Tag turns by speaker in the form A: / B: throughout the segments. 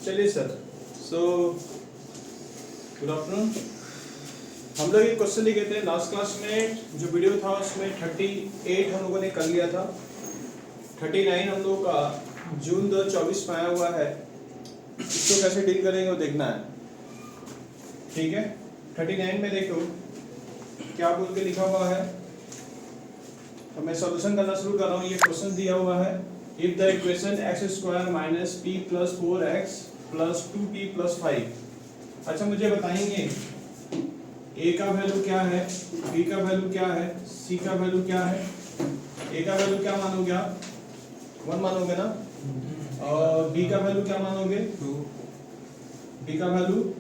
A: चलिए sir, so good afternoon. हम लोग एक क्वेश्चन लिखे थे लास्ट क्लास में, जो वीडियो था उसमें 38 हम लोगों ने कर लिया था। 39 हम लोग का जून 2024 में आया हुआ है। इसको कैसे डील करेंगे वो देखना है, ठीक है। 39 में देखो क्या बोल के लिखा हुआ है, तो मैं सॉल्यूशन करना शुरू कर रहा हूँ। ये क्वेश्चन दिया हुआ है, if the equation x² minus p plus 4x plus 2p plus 5। अच्छा मुझे बताएंगे a का वैल्यू क्या है, b का वैल्यू क्या है, c का वैल्यू क्या है। a का वैल्यू क्या मानोगे आप, 1 मानोगे ना, और b का वैल्यू क्या मानोगे, 2। b का वैल्यू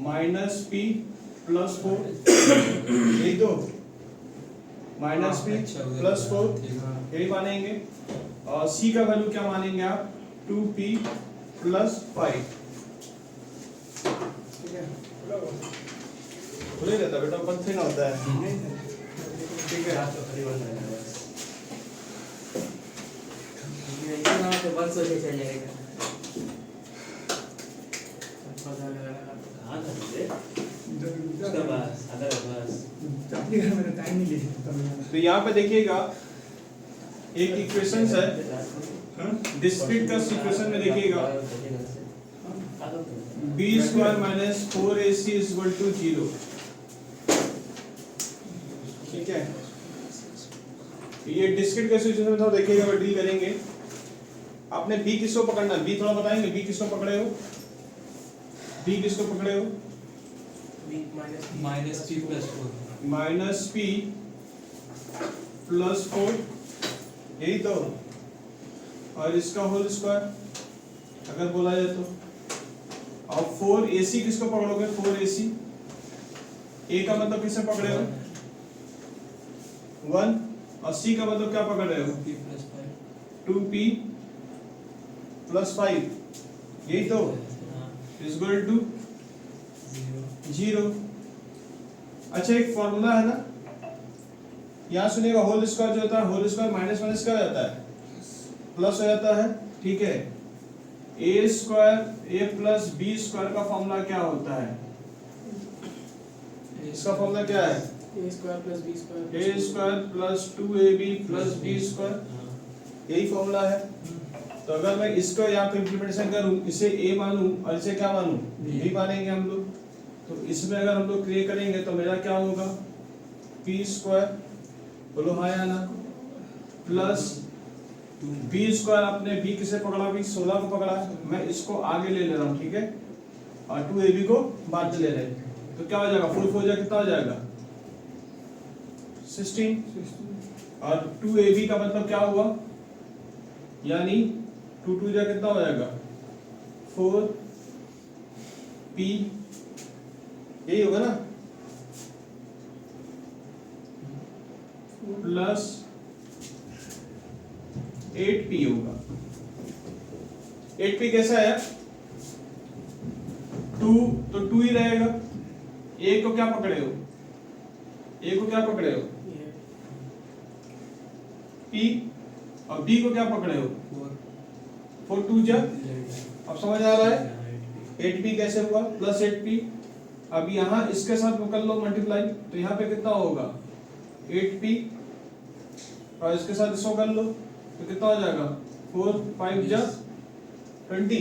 A: माइनस p प्लस 4, यही तो माइनस पी प्लस 4 यही मानेंगे। और c का वैल्यू क्या मानेंगे आप, 2p प्लस 5। ठीक है, खुले रहता बेटा, बंद ना होता है। ठीक है, तो यहाँ पे देखिएगा एक इक्वेशन है, डिस्क्रीट का इक्वेशन में देखिएगा b² minus 4ac equal to 0। ठीक है, ये डिस्क्रीट का सिचुएशन में था, देखिएगा वो डील करेंगे। आपने b किसको पकड़ना, b थोड़ा बताएंगे, b किसको पकड़े हो, b किसको पकड़े हो,
B: minus p plus 4,
A: minus p plus 4, यही तो, और इसका होल स्क्वायर अगर बोला जाए तो। और 4ac किसको पकड़ोगे, 4ac, a का मतलब किससे पकड़े हो, 1, और c का मतलब क्या पकड़ रहे हो, 2p प्लस 5, यही तो, इक्वल टू 0। अच्छा एक फॉर्मूला है ना, यहाँ सुनिएगा, होल स्क्वायर जो होता है, होल स्क्वायर माइनस माइनस क्या हो जाता है, प्लस हो जाता है। ठीक है, a square a plus b square का फॉर्मूला क्या होता है, इसका फॉर्मूला क्या है,
C: a square plus b square,
A: a square plus 2ab plus b square, यही फॉर्मूला है। तो अगर मैं इसको यहाँ पे इंप्लीमेंटेशन करूँ, इसे a मानूं और इसे क्या मानूं, b मानेंगे हम लोग। तो इसमें अगर हम लोग क्रिएट करेंगे तो मेरा क्या होगा, p स्क्वायर, बोलो हाँ या ना, प्लस b स्क्वायर, आपने b किसे पकड़ा, भी 16 को पकड़ा है, मैं इसको आगे ले रहा हूँ। ठीक है, और 2ab को बाद में ले रहे हैं, तो क्या हो जाएगा, 4 4 कितना हो जाएगा, 16। और 2ab का मतलब क्या हुआ, यानी 2 2 कितना हो जाएगा, 4p, यही होगा ना, प्लस 8p होगा। 8p कैसा है, 2 तो 2 ही रहेगा। a को क्या पकड़े हो, a को क्या पकड़े हो, p, और b को क्या पकड़े हो, 4 2 जा। अब समझ आ रहा है 8p कैसे हुआ, प्लस 8p। अब यहाँ इसके साथ कर लो मल्टीप्लाई, तो यहाँ पे कितना होगा, 8p, और इसके साथ इसको कर लो तो कितना हो जाएगा, 4 5 जा 20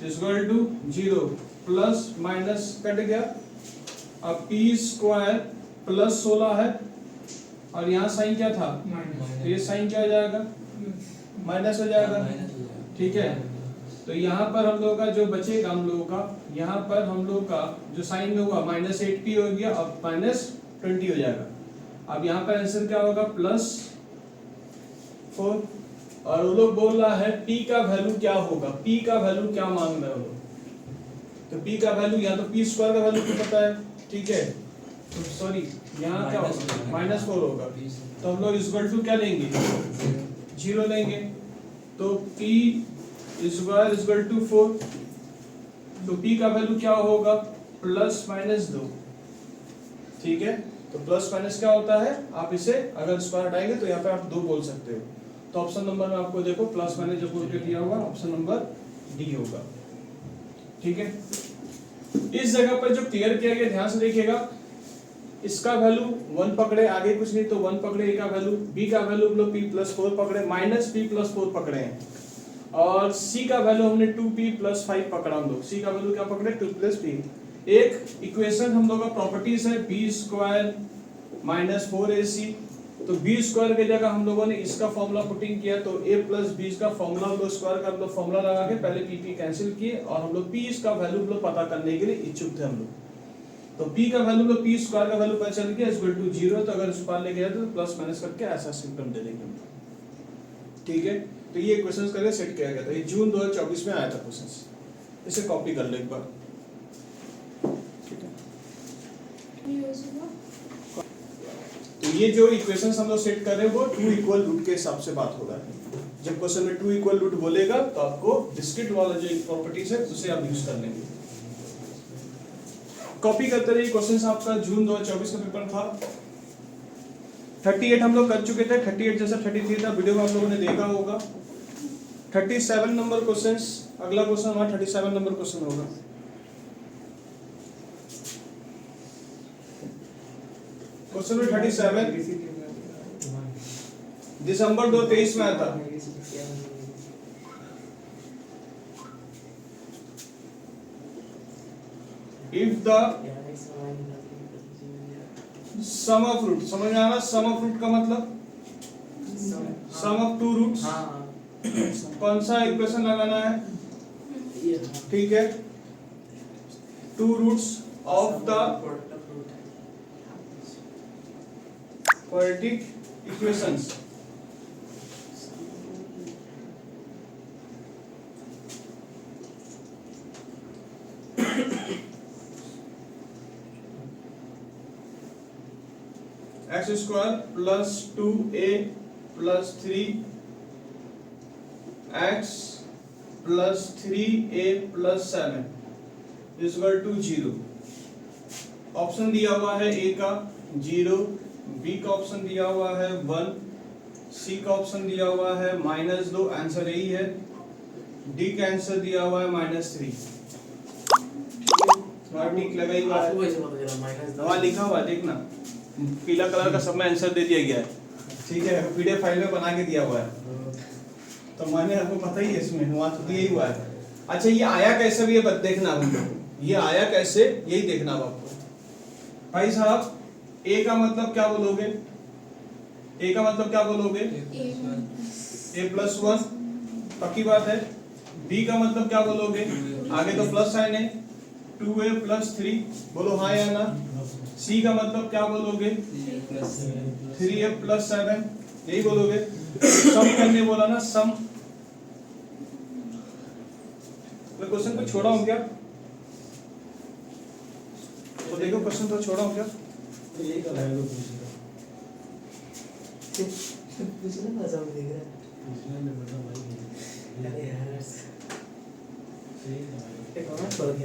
A: equal to 0, plus minus cut गया। अब p स्क्वायर प्लस 16 है, और यहाँ साइन क्या था, तो ये साइन क्या हो जाएगा, माइनस हो जाएगा। ठीक है, तो यहाँ पर हम लोगों का जो बचेगा, हम लोगों का यहाँ पर हम लोग का जो साइन में हुआ माइनस 8p हो गया, अब माइनस 20 हो जाएगा। अब यहाँ पर आंसर क्या होगा, प्लस 4। और वो लोग बोल रहा है p का वैल्यू क्या होगा, p का वैल्यू क्या मांग रहे हो लोग, तो p का वैल्यू, या तो p स्क्वायर का वैल्यू तो पता है। ठीक है, तो सॉरी यहाँ क्या होगा, -4 होगा, तो हम लोग इक्वल टू क्या लेंगे, 0 लेंगे। तो p स्क्वायर इक्वल टू 4, तो p का वैल्यू क्या होगा, प्लस माइनस 2। ठीक है, तो प्लस माइनस क्या होता है, आप इसे अगर स्क्वायर हटाएंगे तो यहाँ पे आप 2 बोल सकते हो। तो ऑप्शन नंबर में आपको देखो प्लस माइनस जो बोल के दिया हुआ, ऑप्शन नंबर डी होगा। ठीक है, इस जगह पर जो क्लियर किया गया ध्यान से देखिएगा, इसका वैल्यू 1 पकड़े, आगे कुछ नहीं तो 1 पकड़े, ए का वैल्यू, बी का वैल्यू हम लोग p+4 पकड़े, -p+4 पकड़े हैं, और सी का वैल्यू हमने 2p+5 पकड़ा हम लोग। सी का वैल्यू क्या पकड़े 2+p। एक इक्वेशन हम लोग का प्रॉपर्टीज है b² - 4ac, तो b² की जगह हम लोगों ने इसका फॉर्मूला पुटिंग किया, तो a + b का फॉर्मूला हम लोग स्क्वायर का हम लोग फॉर्मूला लगा के पहले p कैंसिल किए, और हम लोग p इसका वैल्यू हम लोग पता करने के लिए इच्छुक थे हम लोग। तो p का वैल्यू तो p² का वैल्यू पता चल गया = 0, तो अगर इस पार लेके जाए तो प्लस माइनस करके ऐसा सिम्टम दे देंगे। ठीक है, तो ये क्वेश्चंस करके सेट किया गया था, ये जून 2024 में आया था क्वेश्चंस, इसे कॉपी कर लो एक बार। ठीक है, तो ये जो इक्वेशंस हम लोग सेट कर रहे हैं वो 2 इक्वल रूट के हिसाब से बात हो रहा है। जब क्वेश्चन में 2 इक्वल रूट बोलेगा तो आपको डिस्क्रीट वाला जो प्रॉपर्टीज है उसे आप यूज कर लेंगे। कॉपी करते रहिए क्वेश्चंस, आपका जून 2024 का पेपर था। 38 हम लोग कर चुके थे, 38 जैसा 33 था, वीडियो में आप लोगों ने देखा होगा। 37 नंबर क्वेश्चंस, अगला क्वेश्चन हमारा 37 नंबर क्वेश्चन होगा। क्वेश्चन नंबर 37 दिसंबर 2023 में आया था। If the sum of root, समझ में आ रहा, सम ऑफ रूट का मतलब सम ऑफ 2 रूट्स, कौन सा इक्वेशन लगाना है, ठीक है, 2 roots of the quadratic equations. x² + 2a + 3x + 3a + 7 = 0। Option दिया हुआ है a का 0, b का ऑप्शन दिया हुआ है 1, c का ऑप्शन दिया हुआ है -2, आंसर यही है। d का आंसर दिया हुआ है -3। टिक लगा ही हुआ है, वहाँ लिखा हुआ है देखना, पीला कलर का सब में आंसर दे दिया गया है, ठीक है, पीडीएफ फाइल में बना के दिया हुआ है, तो मैंने आपको पता ही है इसमें वहाँ तो दिया ही हुआ है। अच्छा, ये आया कैसे भी ये देखना हमको, ये आया कैसे यही देखना आपको। भाई साहब, a का मतलब क्या बोलोगे, a का मतलब क्या बोलोगे, a+1, पक्की बात है। b का मतलब क्या बोलोगे, आगे तो प्लस साइन है, 2a + 3, बोलो हाँ या ना। c का मतलब क्या बोलोगे, 3a + 7, यही बोलोगे। सम करने बोला ना, सम। मैं क्वेश्चन को छोड़ा हूँ क्या, तो देखो क्वेश्चन तो छोड़ा हूँ क्या,
C: तो यही कर रहा है, पूछ
B: पूछना मजा भी देख रहा है।
C: पूछने में मतलब भाई
B: अरे यार
C: सही है भाई।
B: एक कमेंट पढ़ के